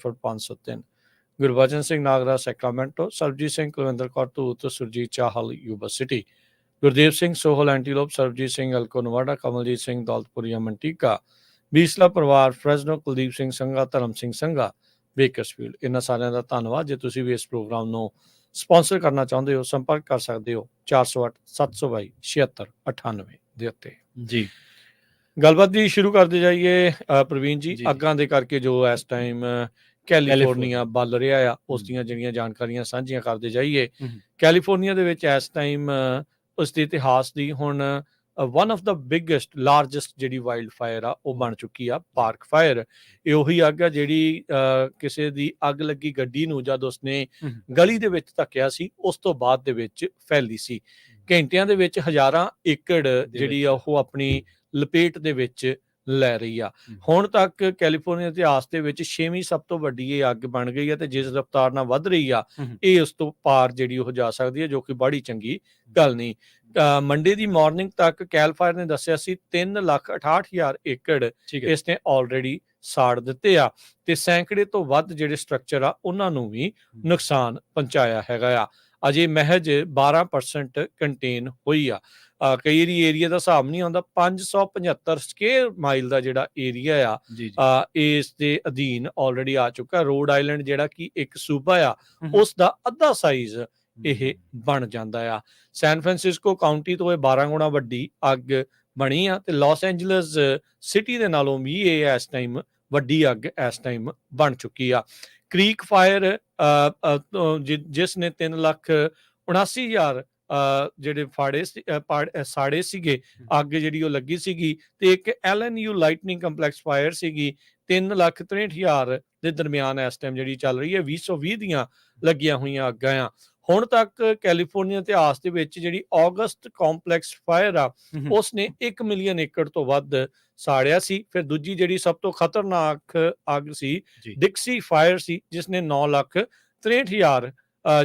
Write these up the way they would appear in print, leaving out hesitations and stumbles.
for 503 Gurbachan Singh Nagra Sacramento, Sarabjit Singh Kulwinder Kaur Dhoot, Surjit Chahal Yuba City, Gurdev Singh Sohal Antelope, Sarabjit Singh Alko Nevada, Kamaljit Singh Daulatpuria Manteca, Bisla ਪਰਿਵਾਰ Fresno, Kuldeep Singh Sangha, ਧਰਮ Singh Sangha Bakersfield. ਇਹਨਾਂ ਸਾਰਿਆਂ ਦਾ ਧੰਨਵਾਦ। ਜੇ ਤੁਸੀਂ ਵੀ ਇਸ ਪ੍ਰੋਗਰਾਮ ਨੂੰ ਸਪਾਂਸਰ ਕਰਨਾ ਚਾਹੁੰਦੇ ਹੋ, ਸੰਪਰਕ ਕਰ ਸਕਦੇ ਹੋ 408 722 7698 ਦੇ ਉੱਤੇ ਜੀ। ਗੱਲਬਾਤ ਦੀ ਸ਼ੁਰੂ ਕਰਦੇ ਜਾਈਏ ਪ੍ਰਵੀਨ ਜੀ। ਅੱਗਾਂ ਦੇ ਕਰਕੇ ਜੋ ਇਸ ਟਾਈਮ ਕੈਲੀਫੋਰਨੀਆ ਬਲ ਰਿਹਾ ਆ, ਉਸ ਦੀਆਂ ਜਿਹੜੀਆਂ ਜਾਣਕਾਰੀਆਂ ਸਾਂਝੀਆਂ ਕਰਦੇ ਜਾਈਏ। ਕੈਲੀਫੋਰਨੀਆ ਦੇ ਵਿੱਚ ਇਸ ਟਾਈਮ ਉਸ ਦੇ ਇਤਿਹਾਸ ਦੀ ਹੁਣ one of the biggest largest ਜਿਹੜੀ ਵਾਈਲਡ ਫਾਇਰ ਆ ਉਹ ਬਣ ਚੁੱਕੀ ਆ, ਪਾਰਕ ਫਾਇਰ। ਇਹ ਉਹੀ ਅੱਗ ਆ ਜਿਹੜੀ ਕਿਸੇ ਦੀ ਅੱਗ ਲੱਗੀ ਗੱਡੀ ਨੂੰ ਜਦ ਉਸਨੇ ਗਲੀ ਦੇ ਵਿੱਚ ਧੱਕਿਆ ਸੀ, ਉਸ ਤੋਂ ਬਾਅਦ ਦੇ ਵਿੱਚ ਫੈਲੀ ਸੀ। ਘੰਟਿਆਂ ਦੇ ਵਿੱਚ ਹਜ਼ਾਰਾਂ ਏਕੜ ਜਿਹੜੀ ਆ ਉਹ ਆਪਣੀ ਲਪੇਟ ਦੇ ਵਿੱਚ ਲੈ ਰਹੀ ਆ। ਹੁਣ ਤੱਕ ਕੈਲੀਫੋਰਨੀਆ ਇਤਿਹਾਸ ਦੇ ਵਿੱਚ 6ਵੀਂ ਸਭ ਤੋਂ ਵੱਡੀ ਇਹ ਅੱਗ ਬਣ ਗਈ ਹੈ, ਤੇ ਜਿਸ ਰਫ਼ਤਾਰ ਨਾਲ ਵੱਧ ਰਹੀ ਆ ਇਹ ਉਸ ਤੋਂ ਪਾਰ ਜਿਹੜੀ ਉਹ ਜਾ ਸਕਦੀ ਹੈ, ਜੋ ਕਿ ਬੜੀ ਚੰਗੀ ਗੱਲ ਨਹੀਂ। ਮੰਡੇ ਦੀ ਮਾਰਨਿੰਗ ਤੱਕ ਕੈਲ ਫਾਇਰ ਨੇ ਦੱਸਿਆ ਸੀ 3,68,000 ਏਕੜ ਇਸ ਨੇ ਆਲਰੇਡੀ ਸਾੜ ਦਿੱਤੇ ਆ, ਤੇ ਸੈਂਕੜੇ ਤੋਂ ਵੱਧ ਜਿਹੜੇ ਸਟਰਕਚਰ ਆ ਉਹਨਾਂ ਨੂੰ ਵੀ ਨੁਕਸਾਨ ਪਹੁੰਚਾਇਆ ਹੈਗਾ ਆ। ਅਜੇ ਮਹਿਜ 12% ਕੰਟੇਨ ਹੋਈ ਆ। ਕਈ ਏਰੀਆ ਦਾ ਹਿਸਾਬ ਨਹੀਂ ਆਉਂਦਾ। 575 ਸਕੁਅਰ ਮਾਈਲ ਦਾ ਜਿਹੜਾ ਏਰੀਆ ਆ ਇਸ ਦੇ ਅਧੀਨ ਆਲਰੇਡੀ ਆ ਚੁੱਕਾ। ਰੋਡ ਆਈਲੈਂਡ ਜਿਹੜਾ ਕਿ ਇੱਕ ਸੂਬਾ ਆ, ਉਸ ਦਾ ਅੱਧਾ ਸਾਈਜ਼ ਇਹ ਬਣ ਜਾਂਦਾ ਆ। ਸੈਨ ਫਰਾਂਸਿਸਕੋ ਕਾਉਂਟੀ ਤੋਂ ਇਹ 12 ਗੁਣਾ ਵੱਡੀ ਅੱਗ ਬਣੀ ਆ, ਤੇ ਲਾਸ ਐਂਜਲਸ ਸਿਟੀ ਦੇ ਨਾਲੋਂ ਵੀ ਇਹ ਇਸ ਟਾਈਮ ਵੱਡੀ ਅੱਗ ਇਸ ਟਾਈਮ ਬਣ ਚੁੱਕੀ ਆ। ਕ੍ਰੀਕ ਫਾਇਰ ਜਿਸ ਨੇ 3,79,000 ਜਿਹੜੇ ਸਾੜੇ ਸੀਗੇ, ਅੱਗ ਜਿਹੜੀ ਉਹ ਲੱਗੀ ਸੀਗੀ। ਤੇ ਇੱਕ LNU ਲਾਈਟਨਿੰਗ ਕੰਪਲੈਕਸ ਫਾਇਰ ਸੀਗੀ 3,63,000 ਦੇ ਦਰਮਿਆਨ ਇਸ ਟਾਈਮ ਜਿਹੜੀ ਚੱਲ ਰਹੀ ਹੈ। 2020 ਦੀਆਂ ਲੱਗੀਆਂ ਹੋਈਆਂ ਅੱਗਾਂ ਆ। ਹੁਣ ਤੱਕ ਕੈਲੀਫੋਰਨੀਆ ਇਤਿਹਾਸ ਦੇ ਵਿੱਚ ਜਿਹੜੀ ਆਗਸਟ ਕੰਪਲੈਕਸ ਫਾਇਰ ਆ ਉਸ ਨੇ 1 ਮਿਲੀਅਨ ਏਕੜ ਤੋਂ ਵੱਧ ਸਾੜਿਆ ਸੀ। ਫਿਰ ਦੂਜੀ ਜਿਹੜੀ ਸਭ ਤੋਂ ਖਤਰਨਾਕ ਅੱਗ ਸੀ ਡਿਕਸੀ ਫਾਇਰ ਸੀ, ਜਿਸ ਨੇ 9,63,000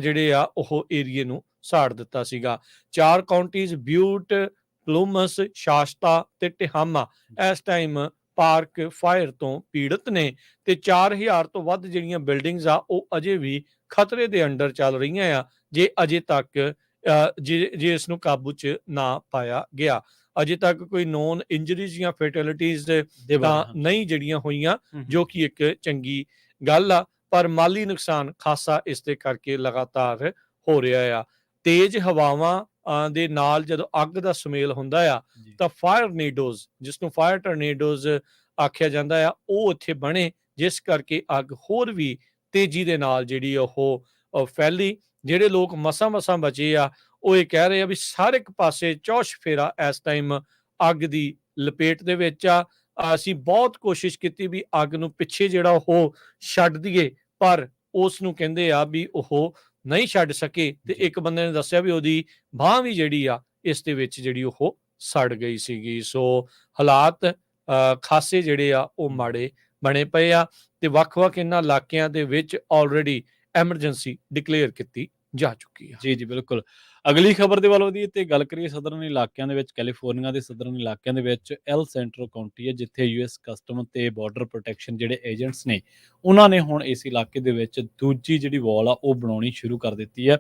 ਜਿਹੜੇ ਆ ਉਹ ਏਰੀਏ ਨੂੰ ਸਾੜ ਦਿੱਤਾ ਸੀਗਾ। 4 ਕਾਉਂਟੀਜ਼ ਬਿਊਟ, ਪਲੂਮਸ, ਸ਼ਾਸਤਾ ਤੇ ਟਿਹਾਮਾ ਇਸ ਟਾਈਮ ਪਾਰਕ ਫਾਇਰ ਤੋਂ ਪੀੜਤ ਨੇ, ਤੇ 4,000 ਤੋਂ ਵੱਧ ਜਿਹੜੀਆਂ ਬਿਲਡਿੰਗਸ ਆ ਉਹ ਅਜੇ ਵੀ ਖਤਰੇ ਦੇ ਅੰਡਰ ਚੱਲ ਰਹੀਆਂ ਆ, ਜੇ ਅਜੇ ਤੱਕ ਜੇ ਇਸ ਨੂੰ ਕਾਬੂ 'ਚ ਨਾ ਪਾਇਆ ਗਿਆ। ਅਜੇ ਤੱਕ ਕੋਈ ਨੋਨ ਇੰਜਰੀਜ਼ ਜਾਂ ਫੈਟੈਲਿਟੀਜ਼ ਤਾਂ ਨਹੀਂ ਜਿਹੜੀਆਂ ਹੋਈਆਂ, ਜੋ ਕਿ ਇੱਕ ਚੰਗੀ ਗੱਲ ਆ, ਪਰ ਮਾਲੀ ਨੁਕਸਾਨ ਖਾਸਾ ਇਸ ਦੇ ਕਰਕੇ ਲਗਾਤਾਰ ਹੋ ਰਿਹਾ ਆ। ਤੇਜ਼ ਹਵਾਵਾਂ ਦੇ ਨਾਲ ਜਦੋਂ ਅੱਗ ਦਾ ਸੁਮੇਲ ਹੁੰਦਾ ਆ ਤਾਂ ਫਾਇਰ ਟਰਨੇਡੋਜ਼, ਜਿਸ ਨੂੰ ਫਾਇਰ ਟਰਨੇਡੋਜ਼ ਆਖਿਆ ਜਾਂਦਾ ਆ, ਉਹ ਇੱਥੇ ਬਣੇ, ਜਿਸ ਕਰਕੇ ਅੱਗ ਹੋਰ ਵੀ ਤੇਜ਼ੀ ਦੇ ਨਾਲ ਜਿਹੜੀ ਉਹ ਫੈਲੀ। ਜਿਹੜੇ ਲੋਕ ਮਸਾਂ ਬਚੇ ਆ ਉਹ ਇਹ ਕਹਿ ਰਹੇ ਆ ਵੀ ਹਰ ਇੱਕ ਪਾਸੇ ਚੌਸ਼ਫੇਰਾ ਇਸ ਟਾਈਮ ਅੱਗ ਦੀ ਲਪੇਟ ਦੇ ਵਿੱਚ ਆ। ਅਸੀਂ ਬਹੁਤ ਕੋਸ਼ਿਸ਼ ਕੀਤੀ ਵੀ ਅੱਗ ਨੂੰ ਪਿੱਛੇ ਜਿਹੜਾ ਉਹ ਛੱਡ ਦਈਏ, ਪਰ ਉਸ ਨੂੰ ਕਹਿੰਦੇ ਆ ਵੀ ਉਹ ਨਹੀਂ ਛੱਡ ਸਕੇ। ਤੇ ਇੱਕ ਬੰਦੇ ਨੇ ਦੱਸਿਆ ਵੀ ਉਹਦੀ ਬਾਂਹ ਵੀ ਜਿਹੜੀ ਆ ਇਸ ਦੇ ਵਿੱਚ ਜਿਹੜੀ ਉਹ ਸੜ ਗਈ ਸੀਗੀ। ਸੋ ਹਾਲਾਤ ਖਾਸੇ ਜਿਹੜੇ ਆ ਉਹ ਮਾੜੇ ਬਣੇ ਪਏ ਆ, ਤੇ ਵੱਖ-ਵੱਖ ਇਹਨਾਂ ਇਲਾਕਿਆਂ ਦੇ ਵਿੱਚ ਆਲਰੇਡੀ ਐਮਰਜੈਂਸੀ ਡਿਕਲੇਅਰ ਕੀਤੀ ਜਾ ਚੁੱਕੀ ਆ। ਜੀ ਬਿਲਕੁਲ। ਅਗਲੀ ਖਬਰ ਦੇ ਵੱਲ ਉਹਦੀ ਤੇ ਗੱਲ ਕਰੀਏ ਸਦਰਨ ਇਲਾਕਿਆਂ ਦੇ ਵਿੱਚ। ਕੈਲੀਫੋਰਨੀਆ ਦੇ ਸਦਰਨ ਇਲਾਕਿਆਂ ਦੇ ਵਿੱਚ ਐਲ ਸੈਂਟਰੋ ਕਾਉਂਟੀ ਹੈ, ਜਿੱਥੇ US ਕਸਟਮ ਤੇ ਬਾਰਡਰ ਪ੍ਰੋਟੈਕਸ਼ਨ ਜਿਹੜੇ ਏਜੰਟਸ ਨੇ, ਉਹਨਾਂ ਨੇ ਹੁਣ ਇਸ ਇਲਾਕੇ ਦੇ ਵਿੱਚ ਦੂਜੀ ਜਿਹੜੀ ਵਾਲ ਆ ਉਹ ਬਣਾਉਣੀ ਸ਼ੁਰੂ ਕਰ ਦਿੱਤੀ ਹੈ।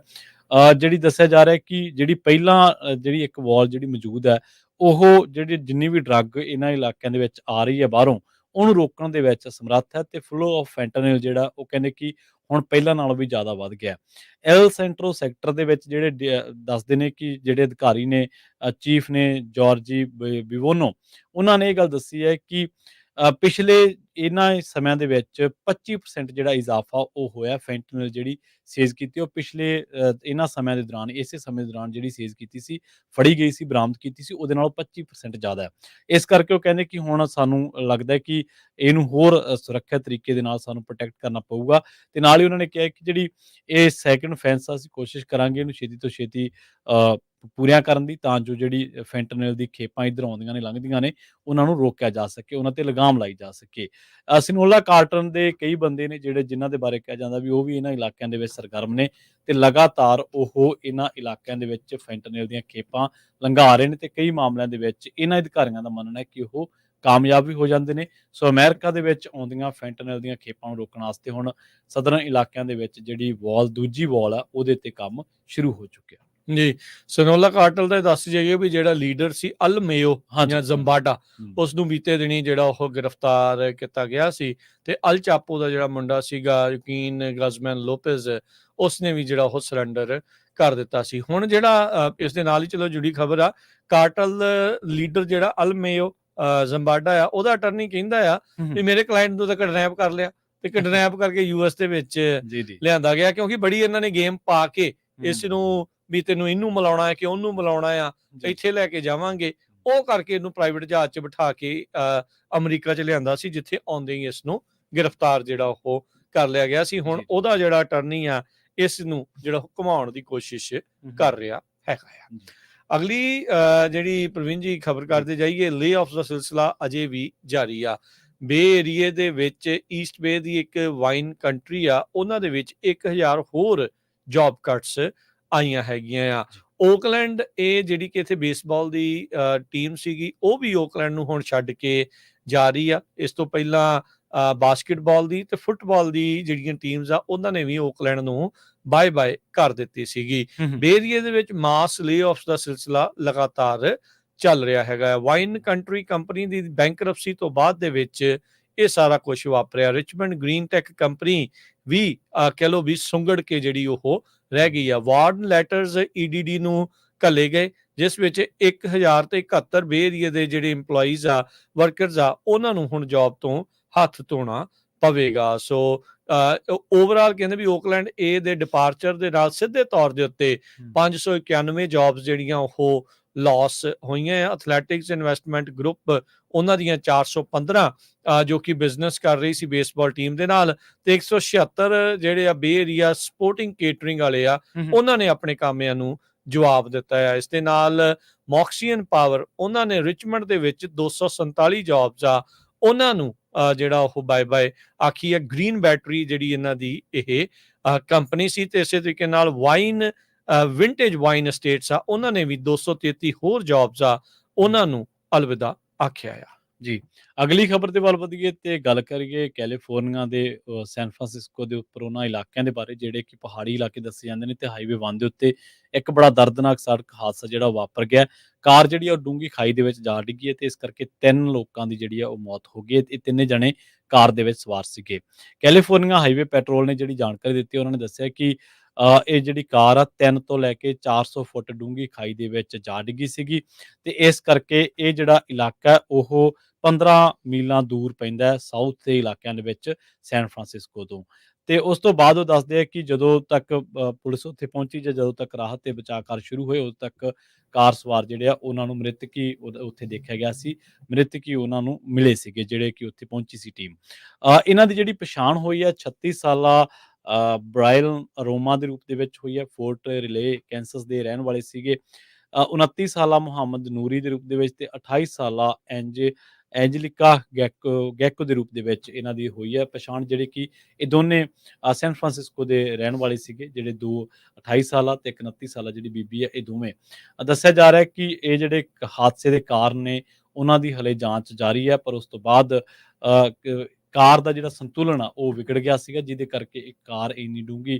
ਜਿਹੜੀ ਦੱਸਿਆ ਜਾ ਰਿਹਾ ਕਿ ਜਿਹੜੀ ਪਹਿਲਾਂ ਜਿਹੜੀ ਇੱਕ ਵਾਲ ਜਿਹੜੀ ਮੌਜੂਦ ਹੈ, ਉਹ ਜਿਹੜੀ ਜਿੰਨੀ ਵੀ ਡਰੱਗ ਇਹਨਾਂ ਇਲਾਕਿਆਂ ਦੇ ਵਿੱਚ ਆ ਰਹੀ ਹੈ ਬਾਹਰੋਂ, ਉਹਨੂੰ ਰੋਕਣ ਦੇ ਵਿੱਚ ਸਮਰੱਥ ਹੈ। ਤੇ ਫਲੋ ਆਫ ਫੈਂਟਨਲ ਜਿਹੜਾ ਉਹ ਕਹਿੰਦੇ ਕਿ ਹੁਣ ਪਹਿਲਾਂ ਨਾਲੋਂ ਵੀ ਜ਼ਿਆਦਾ ਵੱਧ ਗਿਆ। ਐਲ ਸੈਂਟਰੋ ਸੈਕਟਰ ਦੇ ਵਿੱਚ ਜਿਹੜੇ ਦੱਸਦੇ ਨੇ ਕਿ ਜਿਹੜੇ ਅਧਿਕਾਰੀ ਨੇ, ਚੀਫ ਨੇ ਜੋਰਜੀ ਬਿਵੋਨੋ, ਉਹਨਾਂ ਨੇ ਇਹ ਗੱਲ ਦੱਸੀ ਹੈ ਕਿ ਪਿਛਲੇ ਇਹਨਾਂ ਸਮਿਆਂ ਦੇ ਵਿੱਚ 25% ਜਿਹੜਾ ਇਜ਼ਾਫਾ ਉਹ ਹੋਇਆ। ਫੈਂਟਨਲ ਜਿਹੜੀ ਸੇਜ਼ ਕੀਤੀ ਉਹ ਪਿਛਲੇ ਇਹਨਾਂ ਸਮਿਆਂ ਦੇ ਦੌਰਾਨ, ਇਸੇ ਸਮੇਂ ਦੌਰਾਨ ਜਿਹੜੀ ਸੇਜ਼ ਕੀਤੀ ਸੀ, ਫੜੀ ਗਈ ਸੀ, ਬਰਾਮਦ ਕੀਤੀ ਸੀ, ਉਹਦੇ ਨਾਲੋਂ 25% ਜ਼ਿਆਦਾ ਹੈ। ਇਸ ਕਰਕੇ ਉਹ ਕਹਿੰਦੇ ਕਿ ਹੁਣ ਸਾਨੂੰ ਲੱਗਦਾ ਕਿ ਇਹਨੂੰ ਹੋਰ ਸੁਰੱਖਿਅਤ ਤਰੀਕੇ ਦੇ ਨਾਲ ਸਾਨੂੰ ਪ੍ਰੋਟੈਕਟ ਕਰਨਾ ਪਊਗਾ। ਤੇ ਨਾਲ ਹੀ ਉਹਨਾਂ ਨੇ ਕਿਹਾ ਕਿ ਜਿਹੜੀ ਇਹ ਸੈਕਿੰਡ ਫੈਂਸ ਅਸੀਂ ਕੋਸ਼ਿਸ਼ ਕਰਾਂਗੇ ਇਹਨੂੰ ਛੇਤੀ ਤੋਂ ਛੇਤੀ ਪੂਰੀਆਂ ਕਰਨ ਦੀ, ਤਾਂ ਜੋ ਜਿਹੜੀ ਫੈਂਟਨਲ ਦੀ ਖੇਪਾਂ ਇੱਧਰ ਆਉਂਦੀਆਂ ਨੇ, ਲੰਘਦੀਆਂ ਨੇ, ਉਹਨਾਂ ਨੂੰ ਰੋਕਿਆ ਜਾ ਸਕੇ, ਉਹਨਾਂ ਤੇ ਲਗਾਮ ਲਾਈ ਜਾ ਸਕੇ। ਸਿਨੋਲਾ ਕਾਰਟਨ ਦੇ ਕਈ ਬੰਦੇ ਨੇ ਜਿਹੜੇ, ਜਿਨ੍ਹਾਂ ਦੇ ਬਾਰੇ ਕਿਹਾ ਜਾਂਦਾ ਵੀ ਉਹ ਵੀ ਇਹਨਾਂ ਇਲਾਕਿਆਂ ਦੇ ਵਿੱਚ ਸਰਗਰਮ ਨੇ, ਤੇ ਲਗਾਤਾਰ ਉਹ ਇਹਨਾਂ ਇਲਾਕਿਆਂ ਦੇ ਵਿੱਚ ਫੈਂਟਨਲ ਦੀਆਂ ਖੇਪਾਂ ਲੰਘਾ ਰਹੇ ਨੇ। ਤੇ ਕਈ ਮਾਮਲਿਆਂ ਦੇ ਵਿੱਚ ਇਹਨਾਂ ਅਧਿਕਾਰੀਆਂ ਦਾ ਮੰਨਣਾ ਹੈ ਕਿ ਉਹ ਕਾਮਯਾਬ ਵੀ ਹੋ ਜਾਂਦੇ ਨੇ। ਸੋ ਅਮਰੀਕਾ ਦੇ ਵਿੱਚ ਆਉਂਦੀਆਂ ਫੈਂਟਨਲ ਦੀਆਂ ਖੇਪਾਂ ਨੂੰ ਰੋਕਣ ਵਾਸਤੇ ਹੁਣ ਸਦਰਨ ਇਲਾਕਿਆਂ ਦੇ ਵਿੱਚ ਜਿਹੜੀ ਦੂਜੀ ਵਾਲ ਆ ਉਹਦੇ ਤੇ ਕੰਮ ਸ਼ੁਰੂ ਹੋ ਚੁੱਕਿਆ। ਜੀ, ਸਨੋਲਾ ਕਾਰਟਲ ਦਾ ਦੱਸ ਜਾਈਏ ਵੀ ਜਿਹੜਾ ਲੀਡਰ ਸੀ ਅਲ ਮੇਯੋ ਜਾਂ ਜ਼ੰਬਾਡਾ, ਉਸ ਨੂੰ ਬੀਤੇ ਦਿਨੀ ਜਿਹੜਾ ਉਹ ਗ੍ਰਿਫਤਾਰ ਕੀਤਾ ਗਿਆ ਸੀ, ਤੇ ਅਲ ਚਾਪੋ ਦਾ ਜਿਹੜਾ ਮੁੰਡਾ ਸੀਗਾ ਯਕੀਨ ਗਜ਼ਮੈਨ ਲੋਪੇਜ਼, ਉਸਨੇ ਵੀ ਜਿਹੜਾ ਉਹ ਸਰੈਂਡਰ ਕਰ ਦਿੱਤਾ ਸੀ। ਹੁਣ ਜਿਹੜਾ ਇਸ ਦੇ ਨਾਲ ਹੀ ਚਲੋ ਜੁੜੀ ਖਬਰ ਆ, ਕਾਰਟਲ ਲੀਡਰ ਜਿਹੜਾ ਅਲ ਮੇਯੋ ਜ਼ੰਬਾਡਾ ਆ, ਉਹਦਾ ਅਟਰਨੀ ਕਹਿੰਦਾ ਆ ਵੀ ਮੇਰੇ ਕਲਾਇੰਟ ਨੂੰ ਤਾਂ ਕਿਡਨੈਪ ਕਰ ਲਿਆ ਤੇ ਕਿਡਨੈਪ ਕਰਕੇ ਯੂਐਸ ਦੇ ਵਿੱਚ ਲਿਆਂਦਾ ਗਿਆ, ਕਿਉਂਕਿ ਬੜੀ ਇਹਨਾਂ ਨੇ ਗੇਮ ਪਾ ਕੇ ਇਸ ਨੂੰ ਵੀ ਤੈਨੂੰ ਇਹਨੂੰ ਮਿਲਾਉਣਾ ਹੈ ਕਿ ਉਹਨੂੰ ਮਿਲਾਉਣਾ ਆ, ਇੱਥੇ ਲੈ ਕੇ ਜਾਵਾਂਗੇ, ਉਹ ਕਰਕੇ ਇਹਨੂੰ ਪ੍ਰਾਈਵੇਟ ਜਹਾਜ਼ 'ਚ ਬਿਠਾ ਕੇ ਅਮਰੀਕਾ 'ਚ ਲਿਆਂਦਾ ਸੀ, ਜਿੱਥੇ ਆਉਂਦੇ ਹੀ ਇਸ ਨੂੰ ਗ੍ਰਿਫਤਾਰ ਜਿਹੜਾ ਉਹ ਕਰ ਲਿਆ ਗਿਆ ਸੀ। ਹੁਣ ਉਹਦਾ ਜਿਹੜਾ ਅਟਰਨੀ ਆ ਇਸ ਨੂੰ ਜਿਹੜਾ ਘੁਮਾਉਣ ਦੀ ਕੋਸ਼ਿਸ਼ ਕਰ ਰਿਹਾ ਹੈਗਾ ਆ। ਅਗਲੀ ਜਿਹੜੀ ਪ੍ਰਵੀਨ ਜੀ ਖਬਰ ਕਰਦੇ ਜਾਈਏ, ਲੇ ਆਫ ਦਾ ਸਿਲਸਿਲਾ ਅਜੇ ਵੀ ਜਾਰੀ ਆ। ਬੇ ਏਰੀਏ ਦੇ ਵਿੱਚ ਈਸਟ ਬੇ ਦੀ ਇੱਕ ਵਾਈਨ ਕੰਟਰੀ ਆ, ਉਹਨਾਂ ਦੇ ਵਿੱਚ 1000 ਹੋਰ ਜੌਬ ਕੱਟਸ ਆਈਆਂ ਹੈਗੀਆਂ ਆ। ਓਕਲੈਂਡ, ਇਹ ਜਿਹੜੀ ਕਿ ਇੱਥੇ ਬੇਸਬਾਲ ਦੀ ਟੀਮ ਸੀਗੀ, ਉਹ ਵੀ ਓਕਲੈਂਡ ਨੂੰ ਹੁਣ ਛੱਡ ਕੇ ਜਾ ਰਹੀ ਆ। ਇਸ ਤੋਂ ਪਹਿਲਾਂ ਬਾਸਕਟਬਾਲ ਦੀ ਤੇ ਫੁੱਟਬਾਲ ਦੀ ਜਿਹੜੀਆਂ ਟੀਮਸ ਆ, ਉਹਨਾਂ ਨੇ ਵੀ ਓਕਲੈਂਡ ਨੂੰ ਬਾਏ ਬਾਏ ਕਰ ਦਿੱਤੀ ਸੀਗੀ। ਬੇਰੀਏ ਦੇ ਵਿੱਚ ਮਾਸ ਲੇ-ਆਫਸ ਦਾ ਸਿਲਸਿਲਾ ਲਗਾਤਾਰ ਚੱਲ ਰਿਹਾ ਹੈਗਾ। ਵਾਈਨ ਕੰਟਰੀ ਕੰਪਨੀ ਦੀ ਬੈਂਕਰਪਸੀ ਤੋਂ ਬਾਅਦ ਦੇ ਵਿੱਚ ਇਹ ਸਾਰਾ ਕੁਝ ਵਾਪਰਿਆ। ਰਿਚਮੰਡ ਗ੍ਰੀਨ ਟੈਕ ਕੰਪਨੀ ਵੀ ਕਹਿ ਲਓ ਵੀ ਸੁੰਗੜ ਕੇ ਜਿਹੜੀ ਉਹ ਰਹਿ ਗਈ ਆ। ਵਾਰਨ ਲੈਟਰਸ EDD ਨੂੰ ਘੱਲੇ ਗਏ, ਜਿਸ ਵਿੱਚ 1071 ਬੇ ਏਰੀਏ ਦੇ ਜਿਹੜੇ ਇੰਪਲੋਈਜ਼ ਆ, ਵਰਕਰਸ ਆ, ਉਹਨਾਂ ਨੂੰ ਹੁਣ ਜੌਬ ਤੋਂ ਹੱਥ ਧੋਣਾ ਪਵੇਗਾ। ਸੋ ਓਵਰਆਲ ਕਹਿੰਦੇ ਵੀ ਓਕਲੈਂਡ ਏ ਦੇ ਡਿਪਾਰਚਰ ਦੇ ਨਾਲ ਸਿੱਧੇ ਤੌਰ ਦੇ ਉੱਤੇ 591 ਜੌਬਸ ਜਿਹੜੀਆਂ ਉਹ ਲਾਸ ਹੋਈਆਂ ਆ। ਐਥਲੈਟਿਕਸ ਇਨਵੈਸਟਮੈਂਟ ਗਰੁੱਪ, ਉਹਨਾਂ ਦੀਆਂ 415 ਜੋ ਕਿ ਬਿਜ਼ਨਸ ਕਰ ਰਹੀ ਸੀ ਬੇਸਬਾਲ ਟੀਮ ਦੇ ਨਾਲ, ਤੇ 176 ਜਿਹੜੇ ਆ ਬੇ ਏਰੀਆ ਸਪੋਰਟਿੰਗ ਕੇਟਰਿੰਗ ਵਾਲੇ ਆ, ਉਹਨਾਂ ਨੇ ਆਪਣੇ ਕਾਮਿਆਂ ਨੂੰ ਜਵਾਬ ਦਿੱਤਾ ਹੈ। ਇਸ ਦੇ ਨਾਲ ਮੌਕਸੀਅਨ ਪਾਵਰ, ਉਹਨਾਂ ਨੇ ਰਿਚਮੰਡ ਦੇ ਵਿੱਚ 247 ਜੌਬਸ ਆ, ਉਹਨਾਂ ਨੂੰ ਜਿਹੜਾ ਉਹ ਬਾਏ ਬਾਏ ਆਖੀ ਹੈ। ਗ੍ਰੀਨ ਬੈਟਰੀ ਜਿਹੜੀ ਇਹਨਾਂ ਦੀ ਇਹ ਕੰਪਨੀ ਸੀ, ਤੇ ਇਸੇ ਤਰੀਕੇ ਨਾਲ ਵਾਈਨ ਵਿੰਟੇਜ ਵਾਈਨ ਸਟੇਟਸ ਆ, ਉਹਨਾਂ ਨੇ ਵੀ 233 ਹੋਰ ਜੌਬਸ ਆ, ਉਹਨਾਂ ਨੂੰ ਅਲਵਿਦਾ ਆਖਿਆ ਆ। ਜੀ, ਅਗਲੀ ਖਬਰ ਦੇ ਵੱਲ ਵਧੀਏ ਤੇ ਗੱਲ ਕਰੀਏ ਕੈਲੀਫੋਰਨੀਆ ਦੇ ਸੈਨ ਫਰਾਂਸਿਸਕੋ ਦੇ ਉੱਪਰ ਉਹਨਾਂ ਇਲਾਕਿਆਂ ਦੇ ਬਾਰੇ ਜਿਹੜੇ ਕਿ ਪਹਾੜੀ ਇਲਾਕੇ ਦੱਸੇ ਜਾਂਦੇ ਨੇ, ਤੇ ਹਾਈਵੇ 1 ਦੇ ਉੱਤੇ ਇੱਕ ਬੜਾ ਦਰਦਨਾਕ ਸੜਕ ਹਾਦਸਾ ਜਿਹੜਾ ਵਾਪਰ ਗਿਆ। ਕਾਰ ਜਿਹੜੀ ਆ ਉਹ ਡੂੰਗੀ ਖਾਈ ਦੇ ਵਿੱਚ ਜਾ ਡਿੱਗੀ ਹੈ, ਤੇ ਇਸ ਕਰਕੇ 3 ਲੋਕਾਂ ਦੀ ਜਿਹੜੀ ਆ ਉਹ ਮੌਤ ਹੋ ਗਈ। ਇਹ ਤਿੰਨੇ ਜਣੇ ਕਾਰ ਦੇ ਵਿੱਚ ਸਵਾਰ ਸੀਗੇ। ਕੈਲੀਫੋਰਨੀਆ ਹਾਈਵੇ ਪੈਟਰੋਲ ਨੇ ਜਿਹੜੀ ਜਾਣਕਾਰੀ ਦਿੱਤੀ, ਉਹਨਾਂ ਨੇ ਦੱਸਿਆ ਕਿ ਇਹ ਜਿਹੜੀ ਕਾਰ ਆ 3 ਤੋਂ ਲੈ ਕੇ 400 ਫੁੱਟ ਡੂੰਗੀ ਖਾਈ ਦੇ ਵਿੱਚ ਜਾ ਡਿੱਗੀ ਸੀਗੀ, ਤੇ ਇਸ ਕਰਕੇ ਇਹ ਜਿਹੜਾ ਇਲਾਕਾ ਉਹ 15 ਮੀਲਾਂ ਦੂਰ ਪੈਂਦਾ ਹੈ ਸਾਊਥ ਦੇ ਇਲਾਕਿਆਂ ਦੇ ਵਿੱਚ ਸੈਨ ਫਰਾਂਸਿਸਕੋ ਤੋਂ। ਤੇ ਉਸ ਤੋਂ ਬਾਅਦ ਉਹ ਦੱਸਦੇ ਆ ਕਿ ਜਦੋਂ ਤੱਕ ਪੁਲਿਸ ਉੱਥੇ ਪਹੁੰਚੀ ਜਾਂ ਜਦੋਂ ਤੱਕ ਰਾਹਤ ਤੇ ਬਚਾਅ ਕਾਰਜ ਸ਼ੁਰੂ ਹੋਏ, ਉਦੋਂ ਤੱਕ ਕਾਰ ਸਵਾਰ ਜਿਹੜੇ ਆ ਉਹਨਾਂ ਨੂੰ ਮ੍ਰਿਤਕ ਹੀ ਉੱਥੇ ਦੇਖਿਆ ਗਿਆ ਸੀ, ਮ੍ਰਿਤਕ ਹੀ ਉਹਨਾਂ ਨੂੰ ਮਿਲੇ ਸੀਗੇ ਜਿਹੜੇ ਕਿ ਉੱਥੇ ਪਹੁੰਚੀ ਸੀ ਟੀਮ। ਇਹਨਾਂ ਦੀ ਜਿਹੜੀ ਪਛਾਣ ਹੋਈ ਹੈ 36 ਸਾਲਾ ਬ੍ਰਾਇਲ ਅਰੋਮਾ ਦੇ ਰੂਪ ਦੇ ਵਿੱਚ ਹੋਈ ਹੈ। ਫੋਰਟ ਰਿਲੇ ਕੈਂਸਸ ਦੇ ਰਹਿਣ ਵਾਲੇ ਸੀਗੇ। 29 ਸਾਲਾ ਮੁਹੰਮਦ ਨੂਰੀ ਦੇ ਰੂਪ ਦੇ ਵਿੱਚ, ਤੇ 28 ਸਾਲਾ ਐਂਜਲਿਕਾ ਗੈਕੋ ਦੇ ਰੂਪ ਦੇ ਵਿੱਚ ਇਹਨਾਂ ਦੀ ਹੋਈ ਹੈ ਪਛਾਣ, ਜਿਹੜੇ ਕਿ ਇਹ ਦੋਨੇ ਸੈਨ ਫਰਾਂਸਿਸਕੋ ਦੇ ਰਹਿਣ ਵਾਲੇ ਸੀਗੇ। ਜਿਹੜੇ 28 ਸਾਲਾ ਤੇ 29 ਸਾਲਾ ਜਿਹੜੀ ਬੀਬੀ ਹੈ, ਇਹ ਦੋਵੇਂ ਦੱਸਿਆ ਜਾ ਰਿਹਾ ਕਿ ਇਹ ਜਿਹੜੇ ਹਾਦਸੇ ਦੇ ਕਾਰਨ ਨੇ ਉਹਨਾਂ ਦੀ ਹਲੇ ਜਾਂਚ ਜਾਰੀ ਹੈ, ਪਰ ਉਸ ਤੋਂ ਬਾਅਦ ਕਾਰ ਦਾ ਜਿਹੜਾ ਸੰਤੁਲਨ ਆ ਉਹ ਵਿਗੜ ਗਿਆ ਸੀਗਾ, ਜਿਹਦੇ ਕਰਕੇ ਇੱਕ ਕਾਰ ਇੰਨੀ ਡੂੰਗੀ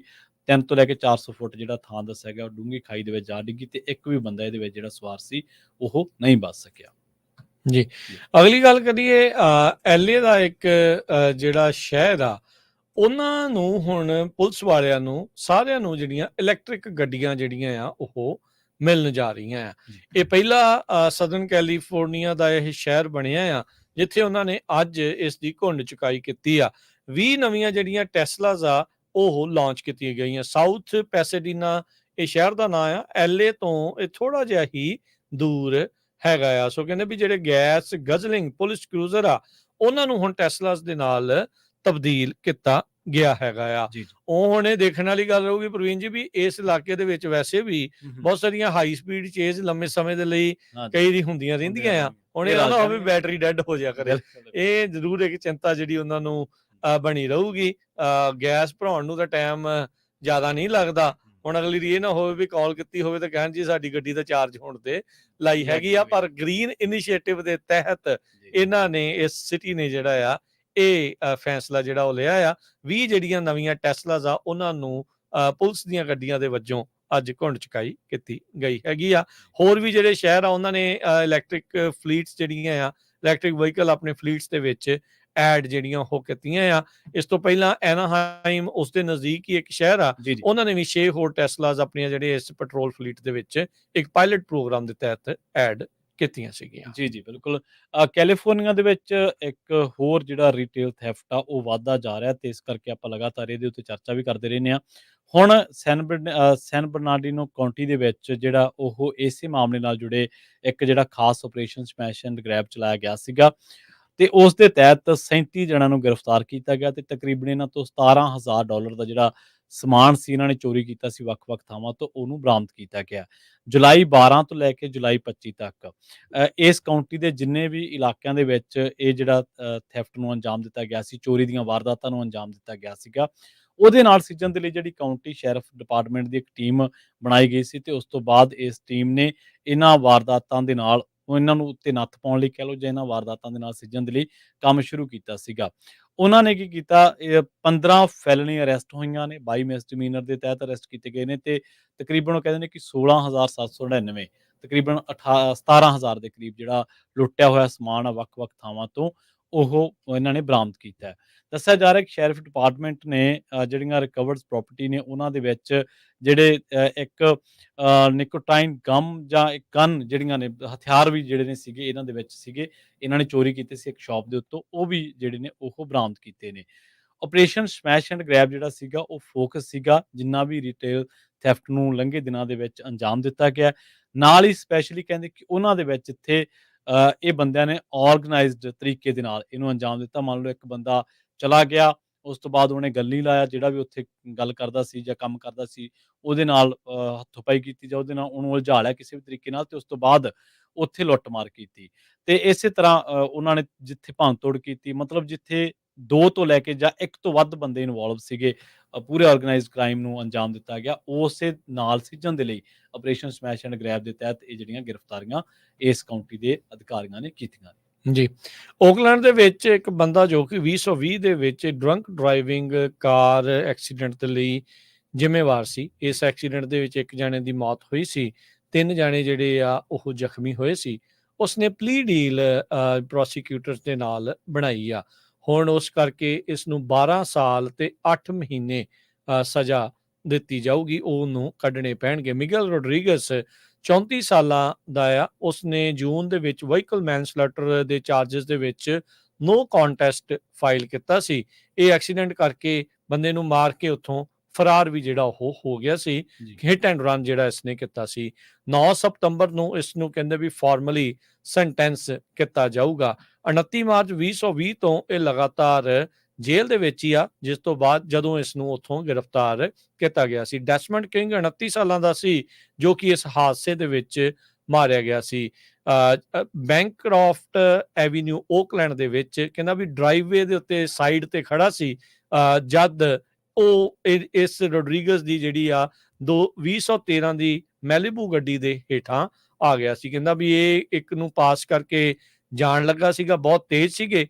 3 ਤੋਂ ਲੈ ਕੇ 400 ਫੁੱਟ ਜਿਹੜਾ ਥਾਂ ਦੱਸਿਆ ਗਿਆ, ਉਹ ਡੂੰਗੀ ਖਾਈ ਦੇ ਵਿੱਚ ਜਾ ਡਿੱਗੀ, ਤੇ ਇੱਕ ਵੀ ਬੰਦਾ ਇਹਦੇ ਵਿੱਚ ਜਿਹੜਾ ਸਵਾਰ ਸੀ ਉਹ ਨਹੀਂ ਬਚ ਸਕਿਆ। ਜੀ, ਅਗਲੀ ਗੱਲ ਕਰੀਏ LA ਦਾ ਇੱਕ ਜਿਹੜਾ ਸ਼ਹਿਰ ਆ, ਉਹਨਾਂ ਨੂੰ ਹੁਣ ਪੁਲਿਸ ਵਾਲਿਆਂ ਨੂੰ ਸਾਰਿਆਂ ਨੂੰ ਜਿਹੜੀਆਂ ਇਲੈਕਟ੍ਰਿਕ ਗੱਡੀਆਂ ਜਿਹੜੀਆਂ ਆ ਉਹ ਮਿਲਣ ਜਾ ਰਹੀਆਂ ਆ। ਇਹ ਪਹਿਲਾ ਸਦਰਨ ਕੈਲੀਫੋਰਨੀਆ ਦਾ ਇਹ ਸ਼ਹਿਰ ਬਣਿਆ ਆ ਜਿੱਥੇ ਉਹਨਾਂ ਨੇ ਅੱਜ ਇਸ ਦੀ ਘੁੰਡ ਚੁਕਾਈ ਕੀਤੀ ਆ। 20 ਨਵੀਆਂ ਜਿਹੜੀਆਂ ਟੈਸਲਾਜ਼ ਆ ਉਹ ਲਾਂਚ ਕੀਤੀਆਂ ਗਈਆਂ। ਸਾਊਥ ਪੈਸੇਡੀਨਾ ਇਹ ਸ਼ਹਿਰ ਦਾ ਨਾਂ ਆ। LA ਤੋਂ ਇਹ ਥੋੜਾ ਜਿਹਾ ਹੀ ਦੂਰ ਹੈਗਾ ਆ। ਸੋ ਕਹਿੰਦੇ ਵੀ ਜਿਹੜੇ ਗੈਸ ਗਜ਼ਲਿੰਗ ਪੁਲਿਸ ਕਰੂਜ਼ਰ ਆ ਉਹਨਾਂ ਨੂੰ ਹੁਣ ਟੈਸਲਾਜ਼ ਦੇ ਨਾਲ ਤਬਦੀਲ ਕੀਤਾ ਗਿਆ ਹੈਗਾ ਆ। ਉਹ ਹੁਣ ਇਹ ਦੇਖਣ ਵਾਲੀ ਗੱਲ ਰਹੂਗੀ ਪ੍ਰਵੀਨ ਜੀ ਵੀ ਇਸ ਇਲਾਕੇ ਦੇ ਵਿੱਚ ਵੈਸੇ ਵੀ ਬਹੁਤ ਸਾਰੀਆਂ ਹਾਈ ਸਪੀਡ ਚੇਜ਼ ਲੰਮੇ ਸਮੇਂ ਦੇ ਲਈ ਕਈ ਦੀ ਹੁੰਦੀਆਂ ਰਹਿੰਦੀਆਂ ਆ। ਹੁਣ ਇਹ ਨਾ ਹੋਵੇ ਬੈਟਰੀ ਡੈਡ ਹੋ ਜਾ ਕਰੇ, ਇਹ ਜ਼ਰੂਰ ਇੱਕ ਚਿੰਤਾ ਜਿਹੜੀ ਉਹਨਾਂ ਨੂੰ ਬਣੀ ਰਹੂਗੀ। ਗੈਸ ਭਰਾਉਣ ਨੂੰ ਤਾਂ ਟਾਈਮ ਜ਼ਿਆਦਾ ਨਹੀਂ ਲੱਗਦਾ, ਹੁਣ ਅਗਲੀ ਵਾਰੀ ਇਹ ਨਾ ਹੋਵੇ ਵੀ ਕਾਲ ਕੀਤੀ ਹੋਵੇ ਤਾਂ ਕਹਿਣ ਜੀ ਸਾਡੀ ਗੱਡੀ ਦਾ ਚਾਰਜ ਹੋਣ ਤੇ ਲਾਈ ਹੈਗੀ ਆ। ਪਰ ਗ੍ਰੀਨ ਇਨੀਸ਼ੀਏਟਿਵ ਦੇ ਤਹਿਤ ਇਹਨਾਂ ਨੇ, ਇਸ ਸਿਟੀ ਨੇ ਜਿਹੜਾ ਆ ਇਹ ਫੈਸਲਾ ਜਿਹੜਾ ਉਹ ਲਿਆ ਆ। 20 ਜਿਹੜੀਆਂ ਨਵੀਆਂ ਟੈਸਲਾਜ਼ ਆ ਉਹਨਾਂ ਨੂੰ ਪੁਲਿਸ ਦੀਆਂ ਗੱਡੀਆਂ ਦੇ ਵਜੋਂ ਅੱਜ ਘੁੰਡ ਚੁਕਾਈ ਕੀਤੀ ਗਈ ਹੈਗੀ ਆ। ਹੋਰ ਵੀ ਜਿਹੜੇ ਸ਼ਹਿਰ ਆ ਉਹਨਾਂ ਨੇ ਇਲੈਕਟ੍ਰਿਕ ਫਲੀਟਸ ਜਿਹੜੀਆਂ ਆ, ਇਲੈਕਟ੍ਰਿਕ ਵਹੀਕਲ ਆਪਣੇ ਫਲੀਟਸ ਦੇ ਵਿੱਚ ਐਡ ਜਿਹੜੀਆਂ ਉਹ ਕੀਤੀਆਂ ਆ। ਇਸ ਤੋਂ ਪਹਿਲਾਂ ਐਨਾਹਾਈਮ, ਉਸ ਦੇ ਨਜ਼ਦੀਕ ਹੀ ਇੱਕ ਸ਼ਹਿਰ ਆ, ਉਹਨਾਂ ਨੇ ਵੀ 6 ਹੋਰ ਟੈਸਲਾਜ਼ ਆਪਣੀਆਂ ਜਿਹੜੇ ਇਸ ਪੈਟਰੋਲ ਫਲੀਟ ਦੇ ਵਿੱਚ ਇੱਕ ਪਾਇਲਟ ਪ੍ਰੋਗਰਾਮ ਦੇ ਤਹਿਤ ਐਡ ਕੀਤੀਆਂ ਸੀਗੀਆਂ। ਜੀ ਬਿਲਕੁਲ। ਕੈਲੀਫੋਰਨੀਆ ਦੇ ਵਿੱਚ ਇੱਕ ਹੋਰ ਜਿਹੜਾ ਰੀਟੇਲ ਥੈਫਟ ਆ ਉਹ ਵੱਧਦਾ ਜਾ ਰਿਹਾ, ਤੇ ਇਸ ਕਰਕੇ ਆਪਾਂ ਲਗਾਤਾਰ ਇਹਦੇ ਉੱਤੇ ਚਰਚਾ ਵੀ ਕਰਦੇ ਰਹਿੰਦੇ ਹਾਂ। ਹੁਣ ਸੈਨ ਬਰਨਾਰਡੀਨੋ ਕਾਉਂਟੀ ਦੇ ਵਿੱਚ ਜਿਹੜਾ ਉਹ ਇਸੇ ਮਾਮਲੇ ਨਾਲ ਜੁੜੇ ਇੱਕ ਜਿਹੜਾ ਖਾਸ ਆਪਰੇਸ਼ਨ ਸਮੈਸ਼ ਐਂਡ ਗ੍ਰੈਬ ਚਲਾਇਆ ਗਿਆ ਸੀਗਾ, ਤੇ ਉਸ ਦੇ ਤਹਿਤ 37 ਜਣਾਂ ਨੂੰ ਗ੍ਰਿਫਤਾਰ ਕੀਤਾ ਗਿਆ, ਤੇ ਤਕਰੀਬਨ ਇਹਨਾਂ ਤੋਂ $17,000 ਦਾ ਜਿਹੜਾ ਸਮਾਨ ਸੀ ਇਹਨਾਂ ਨੇ ਚੋਰੀ ਕੀਤਾ ਸੀ ਵੱਖ-ਵੱਖ ਥਾਵਾਂ ਤੋਂ, ਉਹਨੂੰ ਬਰਾਮਦ ਕੀਤਾ ਗਿਆ। ਜੁਲਾਈ 12 ਤੋਂ ਲੈ ਕੇ ਜੁਲਾਈ 25 ਤੱਕ ਇਸ ਕਾਉਂਟੀ ਦੇ ਜਿੰਨੇ ਵੀ ਇਲਾਕਿਆਂ ਦੇ ਵਿੱਚ ਇਹ ਜਿਹੜਾ ਥੈਫਟ ਨੂੰ ਅੰਜਾਮ ਦਿੱਤਾ ਗਿਆ ਸੀ, ਚੋਰੀ ਦੀਆਂ ਵਾਰਦਾਤਾਂ ਨੂੰ ਅੰਜਾਮ ਦਿੱਤਾ ਗਿਆ ਸੀਗਾ, ਉਹਦੇ ਨਾਲ ਸਿੱਝਣ ਦੇ ਲਈ ਜਿਹੜੀ ਕਾਉਂਟੀ ਸ਼ੈਰਿਫ ਡਿਪਾਰਟਮੈਂਟ ਦੀ ਇੱਕ ਟੀਮ ਬਣਾਈ ਗਈ ਸੀ, ਤੇ ਉਸ ਤੋਂ ਬਾਅਦ ਇਸ ਟੀਮ ਨੇ ਇਹਨਾਂ ਵਾਰਦਾਤਾਂ ਦੇ ਨਾਲ ਇਹਨਾਂ ਨੂੰ ਉੱਤੇ ਨੱਥ ਪਾਉਣ ਲਈ ਕਹਿ ਲਓ, ਜਾਂ ਇਹਨਾਂ ਵਾਰਦਾਤਾਂ ਦੇ ਨਾਲ ਸਿੱਝਣ ਦੇ ਲਈ ਕੰਮ ਸ਼ੁਰੂ ਕੀਤਾ ਸੀਗਾ। ਉਹਨਾਂ ਨੇ ਕੀ ਕੀਤਾ, 15 ਫੈਲਨੀ ਅਰੈਸਟ ਹੋਈਆਂ ਨੇ, 22 ਮਿਸਡਿਮੀਨਰ ਦੇ ਤਹਿਤ ਅਰੈਸਟ ਕੀਤੇ ਗਏ ਨੇ, ਤੇ ਤਕਰੀਬਨ ਉਹ ਕਹਿੰਦੇ ਨੇ ਕਿ 16,799 ਤਕਰੀਬਨ 17,000 ਦੇ ਕਰੀਬ ਜਿਹੜਾ ਲੁੱਟਿਆ ਹੋਇਆ ਸਮਾਨ ਆ ਵੱਖ-ਵੱਖ ਥਾਵਾਂ ਤੋਂ, ਉਹ ਇਹਨਾਂ ਨੇ ਬਰਾਮਦ ਕੀਤਾ ਹੈ। ਦੱਸਿਆ ਜਾ ਰਿਹਾ ਕਿ ਸ਼ੈਰਿਫ ਡਿਪਾਰਟਮੈਂਟ ਨੇ ਜਿਹੜੀਆਂ ਰਿਕਵਰਡ ਪ੍ਰਾਪਰਟੀ ਨੇ ਉਹਨਾਂ ਦੇ ਵਿੱਚ ਜਿਹੜੇ ਇੱਕ ਨਿਕੋਟਾਈਨ ਗਮ ਜਾਂ ਇੱਕ ਗਨ, ਜਿਹੜੀਆਂ ਨੇ ਹਥਿਆਰ ਵੀ ਜਿਹੜੇ ਨੇ ਸੀਗੇ ਇਹਨਾਂ ਦੇ ਵਿੱਚ ਸੀਗੇ, ਇਹਨਾਂ ਨੇ ਚੋਰੀ ਕੀਤੇ ਸੀ ਇੱਕ ਸ਼ਾਪ ਦੇ ਉੱਤੋਂ, ਉਹ ਵੀ ਜਿਹੜੇ ਨੇ ਉਹ ਬਰਾਮਦ ਕੀਤੇ ਨੇ। ਆਪਰੇਸ਼ਨ ਸਮੈਸ਼ ਐਂਡ ਗ੍ਰੈਬ ਜਿਹੜਾ ਸੀਗਾ ਉਹ ਫੋਕਸ ਸੀਗਾ ਜਿੰਨਾ ਵੀ ਰਿਟੇਲ ਥੈਫਟ ਨੂੰ ਲੰਘੇ ਦਿਨਾਂ ਦੇ ਵਿੱਚ ਅੰਜਾਮ ਦਿੱਤਾ ਗਿਆ। ਨਾਲ ਹੀ ਸਪੈਸ਼ਲੀ ਕਹਿੰਦੇ ਕਿ ਉਹਨਾਂ ਦੇ ਵਿੱਚ ਇੱਥੇ ਇਹ ਬੰਦਿਆਂ ਨੇ ਆਰਗੇਨਾਈਜ਼ਡ ਤਰੀਕੇ ਦੇ ਨਾਲ ਇਹਨੂੰ ਅੰਜਾਮ ਦਿੱਤਾ। ਮੰਨ ਲਓ ਇੱਕ ਬੰਦਾ ਚਲਾ ਗਿਆ, ਉਸ ਤੋਂ ਬਾਅਦ ਉਹਨੇ ਗੱਲ ਨਹੀਂ ਲਾਇਆ, ਜਿਹੜਾ ਵੀ ਉੱਥੇ ਗੱਲ ਕਰਦਾ ਸੀ ਜਾਂ ਕੰਮ ਕਰਦਾ ਸੀ ਉਹਦੇ ਨਾਲ ਹੱਥੋਂ-ਪਾਈ ਕੀਤੀ, ਜਾਂ ਉਹਦੇ ਨਾਲ ਉਹਨੂੰ ਉਲਝਾ ਲਿਆ ਕਿਸੇ ਵੀ ਤਰੀਕੇ ਨਾਲ, ਤੇ ਉਸ ਤੋਂ ਬਾਅਦ ਉੱਥੇ ਲੁੱਟ-ਮਾਰ ਕੀਤੀ। ਤੇ ਇਸੇ ਤਰ੍ਹਾਂ ਉਹਨਾਂ ਨੇ ਜਿੱਥੇ ਭੰਨ-ਤੋੜ ਕੀਤੀ, ਮਤਲਬ ਜਿੱਥੇ 2 ਤੋਂ ਲੈ ਕੇ ਜਾਂ 1 ਤੋਂ ਵੱਧ ਬੰਦੇ ਇਨਵੋਲਵ ਸੀਗੇ, ਪੂਰੇ ਆਰਗੇਨਾਈਜ਼ਡ ਕ੍ਰਾਈਮ ਨੂੰ ਅੰਜਾਮ ਦਿੱਤਾ ਗਿਆ। ਉਸੇ ਨਾਲ ਸਿੱਝਣ ਦੇ ਲਈ ਆਪਰੇਸ਼ਨ ਸਮੈਸ਼ ਐਂਡ ਗ੍ਰੈਬ ਦੇ ਤਹਿਤ ਇਹ ਜਿਹੜੀਆਂ ਗ੍ਰਿਫਤਾਰੀਆਂ ਇਸ ਕਾਉਂਟੀ ਦੇ ਅਧਿਕਾਰੀਆਂ ਨੇ ਕੀਤੀਆਂ ਨੇ। ਜੀ, ਓਕਲੈਂਡ ਦੇ ਵਿੱਚ ਇੱਕ ਬੰਦਾ ਜੋ ਕਿ 2020 ਦੇ ਵਿੱਚ ਡਰੰਕ ਡਰਾਈਵਿੰਗ ਕਾਰ ਐਕਸੀਡੈਂਟ ਦੇ ਲਈ ਜ਼ਿੰਮੇਵਾਰ ਸੀ। ਇਸ ਐਕਸੀਡੈਂਟ ਦੇ ਵਿੱਚ ਇੱਕ ਜਾਣੇ ਦੀ ਮੌਤ ਹੋਈ ਸੀ, 3 ਜਾਣੇ ਜਿਹੜੇ ਆ ਉਹ ਜ਼ਖਮੀ ਹੋਏ ਸੀ। ਉਸਨੇ ਪਲੀ ਡੀਲ ਪ੍ਰੋਸੀਕਿਊਟਰਸ ਦੇ ਨਾਲ ਬਣਾਈ ਆ। ਹੁਣ ਉਸ ਕਰਕੇ ਇਸ ਨੂੰ 12 ਸਾਲ ਤੇ 8 ਮਹੀਨੇ ਸਜ਼ਾ ਦਿੱਤੀ ਜਾਊਗੀ, ਉਹਨੂੰ ਕੱਢਣੇ ਪੈਣਗੇ। ਮਿਗਲ ਰੋਡਰੀਗਸ 34 ਸਾਲਾਂ ਦਾ ਆ। ਉਸਨੇ ਜੂਨ ਦੇ ਵਿੱਚ ਵਹੀਕਲ ਮੈਨਸਲੈਟਰ ਦੇ ਚਾਰजेस ਦੇ ਵਿੱਚ ਨੋ ਕੰਟੈਸਟ ਫਾਈਲ ਕੀਤਾ ਸੀ। ਇਹ ਐਕਸੀਡੈਂਟ ਕਰਕੇ ਬੰਦੇ ਨੂੰ ਮਾਰ ਕੇ ਉੱਥੋਂ ਫਰਾਰ ਵੀ ਜਿਹੜਾ ਉਹ ਹੋ ਗਿਆ ਸੀ। ਹਿੱਟ ਐਂਡ ਰਨ ਜਿਹੜਾ ਇਸਨੇ ਕੀਤਾ ਸੀ। 9 ਸਤੰਬਰ ਨੂੰ ਇਸ ਨੂੰ ਕਹਿੰਦੇ ਵੀ ਫਾਰਮਲੀ ਸੈਂਟੈਂਸ ਕੀਤਾ ਜਾਊਗਾ। 29 ਮਾਰਚ 2020 ਤੋਂ ਇਹ ਲਗਾਤਾਰ ਜੇਲ੍ਹ ਦੇ ਵਿੱਚ ਹੀ ਆ, ਜਿਸ ਤੋਂ ਬਾਅਦ ਜਦੋਂ ਇਸ ਨੂੰ ਉੱਥੋਂ ਗ੍ਰਿਫਤਾਰ ਕੀਤਾ ਗਿਆ ਸੀ। ਡੈਸਮੰਡ ਕਿੰਗ 29 ਸਾਲਾਂ ਦਾ ਸੀ, ਜੋ ਕਿ ਇਸ ਹਾਦਸੇ ਦੇ ਵਿੱਚ ਮਾਰਿਆ ਗਿਆ ਸੀ। ਬੈਂਕਰੋਫਟ ਐਵੀਨਿਊ ਓਕਲੈਂਡ ਦੇ ਵਿੱਚ ਕਹਿੰਦਾ ਵੀ ਡਰਾਈਵਵੇ ਦੇ ਉੱਤੇ ਸਾਈਡ ਤੇ ਖੜਾ ਸੀ ਜਦ ਉਹ ਇਸ ਰੋਡਰੀਗਸ ਦੀ ਜਿਹੜੀ ਆ 2013 ਦੀ ਮੈਲੀਬੂ ਗੱਡੀ ਦੇ ਹੇਠਾਂ ਆ ਗਿਆ ਸੀ। ਕਹਿੰਦਾ ਵੀ ਇਹ ਇੱਕ ਨੂੰ ਪਾਸ ਕਰਕੇ ਜਾਣ ਲੱਗਾ ਸੀਗਾ, ਬਹੁਤ ਤੇਜ਼ ਸੀਗੇ,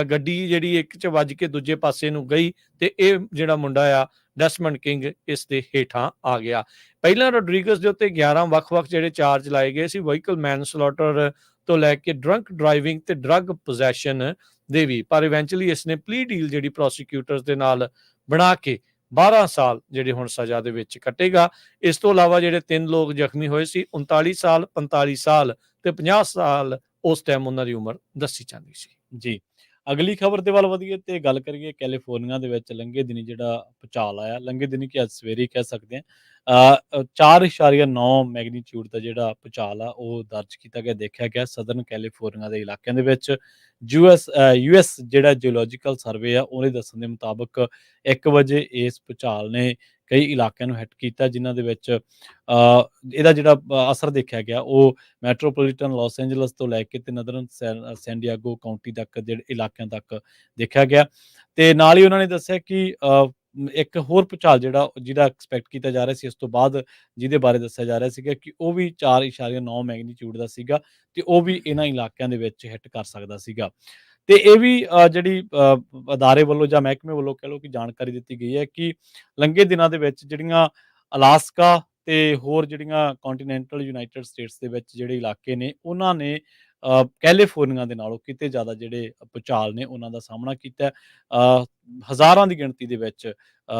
ਗੱਡੀ ਜਿਹੜੀ ਇੱਕ 'ਚ ਵੱਜ ਕੇ ਦੂਜੇ ਪਾਸੇ ਨੂੰ ਗਈ, ਤੇ ਇਹ ਜਿਹੜਾ ਮੁੰਡਾ ਆ ਡੈਸਮੰਡ ਕਿੰਗ ਇਸ ਦੇ ਹੇਠਾਂ ਆ ਗਿਆ। ਪਹਿਲਾਂ ਰੋਡਰੀਗਸ ਦੇ ਉੱਤੇ 11 ਵੱਖ-ਵੱਖ ਜਿਹੜੇ ਚਾਰਜ ਲਾਏ ਗਏ ਸੀ, ਵਹੀਕਲ ਮੈਨਸਲੌਟਰ ਤੋਂ ਲੈ ਕੇ ਡਰੰਕ ਡਰਾਈਵਿੰਗ ਤੇ ਡਰੱਗ ਪੋਜੈਸ਼ਨ ਦੇ ਵੀ, ਪਰ ਇਵੈਂਚੁਅਲੀ ਇਸਨੇ ਪਲੀ ਡੀਲ ਜਿਹੜੀ ਪ੍ਰੋਸੀਕਿਊਟਰਸ ਦੇ ਨਾਲ ਬਣਾ ਕੇ 12 ਸਾਲ ਜਿਹੜੇ ਹੁਣ ਸਜ਼ਾ ਦੇ ਵਿੱਚ ਕੱਟੇਗਾ। ਇਸ ਤੋਂ ਇਲਾਵਾ ਜਿਹੜੇ 3 ਲੋਕ ਜ਼ਖਮੀ ਹੋਏ ਸੀ, 39 ਸਾਲ, 45 ਸਾਲ ਤੇ 50 ਸਾਲ ਉਸ ਟਾਈਮ ਉਹਨਾਂ ਦੀ ਉਮਰ ਦੱਸੀ ਜਾਂਦੀ ਸੀ। ਜੀ, ਅਗਲੀ ਖਬਰ ਦੇ ਵੱਲ ਵਧੀਏ ਤੇ ਗੱਲ ਕਰੀਏ ਕੈਲੀਫੋਰਨੀਆ ਦੇ ਵਿੱਚ ਲੰਘੇ ਦਿਨੀ ਜਿਹੜਾ ਭੂਚਾਲ ਆਇਆ, ਲੰਘੇ ਦਿਨੀ ਕਿ ਅੱਜ ਸਵੇਰੇ ਕਹਿ ਸਕਦੇ ਹਾਂ, 4.9 ਮੈਗਨੀਟਿਊਡ ਦਾ ਜਿਹੜਾ ਭੂਚਾਲ ਆ ਉਹ ਦਰਜ ਕੀਤਾ ਗਿਆ, ਦੇਖਿਆ ਗਿਆ ਸਦਰਨ ਕੈਲੀਫੋਰਨੀਆ ਦੇ ਇਲਾਕਿਆਂ ਦੇ ਵਿੱਚ। ਯੂਐਸ ਜਿਹੜਾ ਜਿਓਲੋਜੀਕਲ ਸਰਵੇ ਆ ਉਹਦੇ ਦੱਸਣ ਦੇ ਮੁਤਾਬਕ 1 ਵਜੇ ਇਸ ਭੂਚਾਲ ਨੇ ਕਈ ਇਲਾਕਿਆਂ ਨੂੰ ਹਿੱਟ ਕੀਤਾ, ਜਿਨ੍ਹਾਂ ਦੇ ਵਿੱਚ ਇਹਦਾ ਜਿਹੜਾ ਅਸਰ ਦੇਖਿਆ ਗਿਆ ਉਹ ਮੈਟਰੋਪੋਲੀਟਨ ਲਾਸ ਐਂਜਲਸ ਤੋਂ ਲੈ ਕੇ ਤੇ ਨਦਰਨ ਸੈਨ ਡਿਏਗੋ ਕਾਉਂਟੀ ਤੱਕ ਜਿਹੜੇ ਇਲਾਕਿਆਂ ਤੱਕ ਦੇਖਿਆ ਗਿਆ। ਤੇ ਨਾਲ ਹੀ ਉਹਨਾਂ ਨੇ ਦੱਸਿਆ ਕਿ ਇੱਕ ਹੋਰ ਭੂਚਾਲ ਜਿਹਦਾ ਐਕਸਪੈਕਟ ਕੀਤਾ ਜਾ ਰਿਹਾ ਸੀ ਇਸ ਤੋਂ ਬਾਅਦ, ਜਿਹਦੇ ਬਾਰੇ ਦੱਸਿਆ ਜਾ ਰਿਹਾ ਸੀਗਾ ਕਿ ਉਹ ਵੀ 4.9 ਮੈਗਨੀਟਿਊਡ ਦਾ ਸੀਗਾ ਤੇ ਉਹ ਵੀ ਇਹਨਾਂ ਇਲਾਕਿਆਂ ਦੇ ਵਿੱਚ ਹਿੱਟ ਕਰ ਸਕਦਾ ਸੀਗਾ। ਤੇ ਇਹ ਵੀ ਜਿਹੜੀ ਅਦਾਰੇ ਵੱਲੋਂ ਜਾਂ ਮਹਿਕਮੇ ਵੱਲੋਂ ਕਹਿ ਲਓ ਕਿ ਜਾਣਕਾਰੀ ਦਿੱਤੀ ਗਈ ਹੈ ਕਿ ਲੰਘੇ ਦਿਨਾਂ ਦੇ ਵਿੱਚ ਜਿਹੜੀਆਂ ਅਲਾਸਕਾ ਤੇ ਹੋਰ ਜਿਹੜੀਆਂ ਕੰਟੀਨੈਂਟਲ ਯੂਨਾਈਟਿਡ ਸਟੇਟਸ ਦੇ ਵਿੱਚ ਜਿਹੜੇ ਇਲਾਕੇ ਨੇ, ਉਹਨਾਂ ਨੇ ਕੈਲੀਫੋਰਨੀਆ ਦੇ ਨਾਲੋਂ ਕਿਤੇ ਜ਼ਿਆਦਾ ਜਿਹੜੇ ਭੂਚਾਲ ਨੇ ਉਹਨਾਂ ਦਾ ਸਾਹਮਣਾ ਕੀਤਾ ਹੈ। ਹਜ਼ਾਰਾਂ ਦੀ ਗਿਣਤੀ ਦੇ ਵਿੱਚ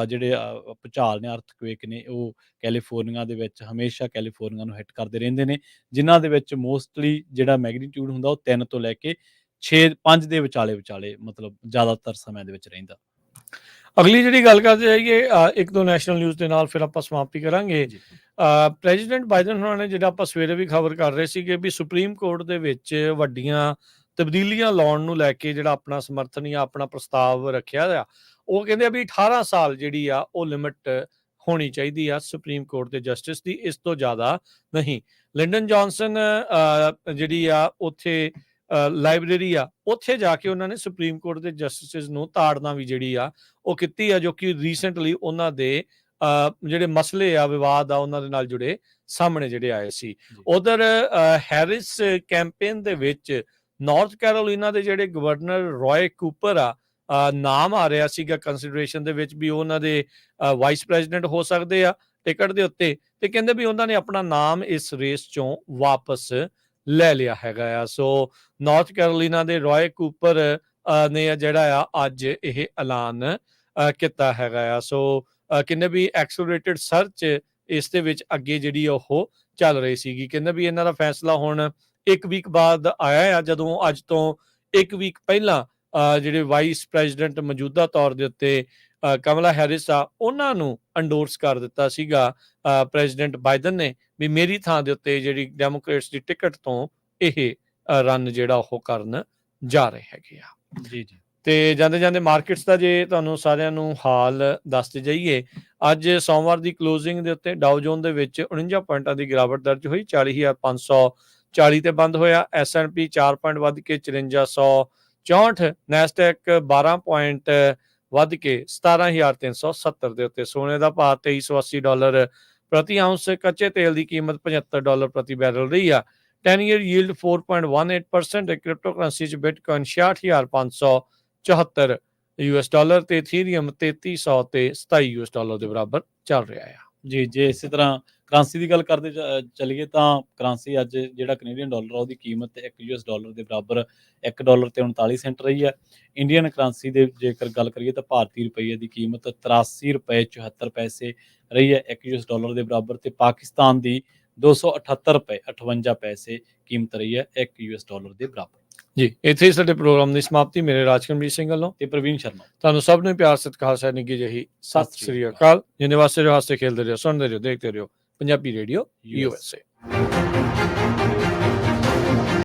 ਜਿਹੜੇ ਭੂਚਾਲ ਨੇ, ਅਰਥਕੁਏਕ ਨੇ, ਉਹ ਕੈਲੀਫੋਰਨੀਆ ਦੇ ਵਿੱਚ ਹਮੇਸ਼ਾ ਕੈਲੀਫੋਰਨੀਆ ਨੂੰ ਹਿੱਟ ਕਰਦੇ ਰਹਿੰਦੇ ਨੇ, ਜਿਨ੍ਹਾਂ ਦੇ ਵਿੱਚ ਮੋਸਟਲੀ ਜਿਹੜਾ ਮੈਗਨੀਟਿਊਡ ਹੁੰਦਾ ਉਹ 3 ਤੋਂ ਲੈ ਕੇ 5 ਦੇ ਵਿਚਾਲੇ ਮਤਲਬ ਜ਼ਿਆਦਾਤਰ ਸਮੇਂ ਦੇ ਵਿੱਚ ਰਹਿੰਦਾ। ਅਗਲੀ ਜਿਹੜੀ ਗੱਲ ਕਰਦੇ ਜਾਈਏ ਇੱਕ ਦੋ ਨੈਸ਼ਨਲ ਨਿਊਜ਼ ਦੇ ਨਾਲ, ਫਿਰ ਆਪਾਂ ਸਮਾਪਤੀ ਕਰਾਂਗੇ। ਪ੍ਰੈਜ਼ੀਡੈਂਟ ਬਾਈਡਨ ਹੋਣਾ ਨੇ, ਜਿਹੜਾ ਆਪਾਂ ਸਵੇਰੇ ਵੀ ਖਬਰ ਕਰ ਰਹੇ ਸੀਗੇ, ਵੀ ਸੁਪਰੀਮ ਕੋਰਟ ਦੇ ਵਿੱਚ ਵੱਡੀਆਂ ਤਬਦੀਲੀਆਂ ਲਾਉਣ ਨੂੰ ਲੈ ਕੇ ਜਿਹੜਾ ਆਪਣਾ ਸਮਰਥਨ ਜਾਂ ਆਪਣਾ ਪ੍ਰਸਤਾਵ ਰੱਖਿਆ ਆ। ਉਹ ਕਹਿੰਦੇ ਆ ਵੀ 18 ਸਾਲ ਜਿਹੜੀ ਆ ਉਹ ਲਿਮਿਟ ਹੋਣੀ ਚਾਹੀਦੀ ਆ ਸੁਪਰੀਮ ਕੋਰਟ ਦੇ ਜਸਟਿਸ ਦੀ, ਇਸ ਤੋਂ ਜ਼ਿਆਦਾ ਨਹੀਂ। ਲਿੰਡਨ ਜੌਨਸਨ ਜਿਹੜੀ ਆ ਉੱਥੇ ਲਾਇਬ੍ਰੇਰੀ ਆ, ਉੱਥੇ ਜਾ ਕੇ ਉਹਨਾਂ ਨੇ ਸੁਪਰੀਮ ਕੋਰਟ ਦੇ ਜਸਟਿਸ ਨੂੰ ਤਾੜਨਾ ਵੀ ਜਿਹੜੀ ਆ ਉਹ ਕੀਤੀ ਆ, ਜੋ ਕਿ ਰੀਸੈਂਟਲੀ ਉਹਨਾਂ ਦੇ ਜਿਹੜੇ ਮਸਲੇ ਆ, ਵਿਵਾਦ ਆ, ਉਹਨਾਂ ਦੇ ਨਾਲ ਜੁੜੇ ਸਾਹਮਣੇ ਜਿਹੜੇ ਆਏ ਸੀ। ਉਧਰ ਹੈਰਿਸ ਕੈਂਪੇਨ ਦੇ ਵਿੱਚ ਨਾਰਥ ਕੈਰੋਲੀਨਾ ਦੇ ਜਿਹੜੇ ਗਵਰਨਰ ਰॉय ਕੂਪਰ ਆ, ਨਾਮ ਆ ਰਿਹਾ ਸੀਗਾ ਕੰਸੀਡਰੇਸ਼ਨ ਦੇ ਵਿੱਚ ਵੀ ਉਹਨਾਂ ਦੇ ਵਾਈਸ ਪ੍ਰੈਜ਼ੀਡੈਂਟ ਹੋ ਸਕਦੇ ਆ ਟਿਕਟ ਦੇ ਉੱਤੇ, ਤੇ ਕਹਿੰਦੇ ਵੀ ਉਹਨਾਂ ਨੇ ਆਪਣਾ ਨਾਮ ਇਸ ਰੇਸ ਚੋਂ ਵਾਪਸ ਲੈ ਲਿਆ ਹੈਗਾ ਆ। ਸੋ ਨਾਰਥ ਕੈਰੋਲੀਨਾ ਦੇ ਰॉय ਕੂਪਰ ਨੇ ਜਿਹੜਾ ਆ ਅੱਜ ਇਹ ਐਲਾਨ ਕੀਤਾ ਹੈਗਾ ਆ। ਸੋ ਕਹਿੰਦੇ ਵੀ ਐਕਸਲਰੇਟਿਡ ਸਰਚ ਇਸ ਦੇ ਵਿੱਚ ਅੱਗੇ ਜਿਹੜੀ ਉਹ ਚੱਲ ਰਹੀ ਸੀਗੀ। ਕਹਿੰਦੇ ਵੀ ਇਹਨਾਂ ਦਾ ਫੈਸਲਾ ਹੁਣ 1 ਵੀਕ ਬਾਅਦ ਆਇਆ ਆ, ਜਦੋਂ ਅੱਜ ਤੋਂ 1 ਵੀਕ ਪਹਿਲਾਂ ਜਿਹੜੇ ਵਾਈਸ ਪ੍ਰੈਜ਼ੀਡੈਂਟ ਮੌਜੂਦਾ ਤੌਰ ਦੇ ਉੱਤੇ ਕਮਲਾ ਹੈਰਿਸ ਆ, ਉਹਨਾਂ ਨੂੰ ਅੰਡੋਰਸ ਕਰ ਦਿੱਤਾ ਸੀਗਾ ਪ੍ਰੈਜ਼ੀਡੈਂਟ ਬਾਈਡਨ ਨੇ, ਵੀ ਮੇਰੀ ਥਾਂ ਦੇ ਉੱਤੇ ਜਿਹੜੀ ਡੈਮੋਕ੍ਰੇਟਸ ਦੀ ਟਿਕਟ ਤੋਂ ਇਹ ਰਨ ਜਿਹੜਾ ਉਹ ਕਰਨ ਜਾ ਰਹੇ ਹੈਗੇ ਆ। ਜੀ। ਤੇ ਜਾਂਦੇ ਜਾਂਦੇ ਮਾਰਕੀਟਸ ਦਾ ਜੇ ਤੁਹਾਨੂੰ ਸਾਰਿਆਂ ਨੂੰ ਹਾਲ ਦੱਸਦੇ ਜਾਈਏ, ਅੱਜ ਸੋਮਵਾਰ ਦੀ ਕਲੋਜ਼ਿੰਗ ਦੇ ਉੱਤੇ ਡਾਓ ਜੋਨ ਦੇ ਵਿੱਚ 49 ਪੁਆਇੰਟਾਂ ਦੀ ਗਿਰਾਵਟ ਦਰਜ ਹੋਈ, 40,540 ਤੇ ਬੰਦ ਹੋਇਆ। S&P 4 ਪੁਆਇੰਟ ਵੱਧ ਕੇ 5464, ਨੈਸਡੈਕ 12 ਪੁਆਇੰਟ ਵੱਧ ਕੇ 17,370 ਦੇ ਉੱਤੇ। ਸੋਨੇ ਦਾ ਭਾਅ $2380 ਪ੍ਰਤੀ ਆਉਂਸ, ਕੱਚੇ ਤੇਲ ਦੀ ਕੀਮਤ $75 ਪ੍ਰਤੀ ਬੈਰਲ ਰਹੀ ਆ। 10 ਈਅਰ ਯੀਲਡ 4.18%, ਕ੍ਰਿਪਟੋ ਕਰੰਸੀ ਚ ਬਿਟਕੋਇਨ 66,574 $, ਤੇ ਇਥੀਰੀਅਮ 3300 ਤੇ $27 ਦੇ ਬਰਾਬਰ ਚੱਲ ਰਿਹਾ ਆ। ਜੀ, ਜੇ ਇਸੇ ਤਰ੍ਹਾਂ ਕਰੰਸੀ ਦੀ ਗੱਲ ਕਰਦੇ ਚੱਲੀਏ ਤਾਂ ਕਰੰਸੀ ਅੱਜ ਜਿਹੜਾ ਕੈਨੇਡੀਅਨ ਡਾਲਰ ਆ ਉਹਦੀ ਕੀਮਤ $1 ਦੇ ਬਰਾਬਰ $1 ਤੇ 39 ਸੈਂਟ ਰਹੀ ਹੈ। ਇੰਡੀਅਨ ਕਰੰਸੀ ਦੇ ਜੇਕਰ ਗੱਲ ਕਰੀਏ ਤਾਂ ਭਾਰਤੀ ਰੁਪਈਏ ਦੀ ਕੀਮਤ $83.74 ਰਹੀ ਹੈ $1 ਦੇ ਬਰਾਬਰ, ਤੇ ਪਾਕਿਸਤਾਨ ਦੀ $278.58 ਕੀਮਤ ਰਹੀ ਹੈ $1 ਦੇ ਬਰਾਬਰ। ਜੀ, ਇੱਥੇ ਹੀ ਸਾਡੇ ਪ੍ਰੋਗਰਾਮ ਦੀ ਸਮਾਪਤੀ। ਮੇਰੇ ਰਾਜਕਮਰੀਤ ਸਿੰਘ ਵੱਲੋਂ ਤੇ ਪ੍ਰਵੀਨ ਸ਼ਰਮਾ, ਤੁਹਾਨੂੰ ਸਭ ਨੂੰ ਪਿਆਰ ਸਤਿਕਾਰ ਸਹਿ ਨਿੱਘੀ ਜਿਹੀ ਸਤਿ ਸ੍ਰੀ ਅਕਾਲ। ਜਿੰਨੇ ਵਾਸਤੇ ਜੋ ਹਾਸੇ ਖੇਲਦੇ ਰਹੋ, ਸੁਣਦੇ ਰਹੋ, ਦੇਖਦੇ ਰਹੋ ਪੰਜਾਬੀ ਰੇਡੀਓ USA।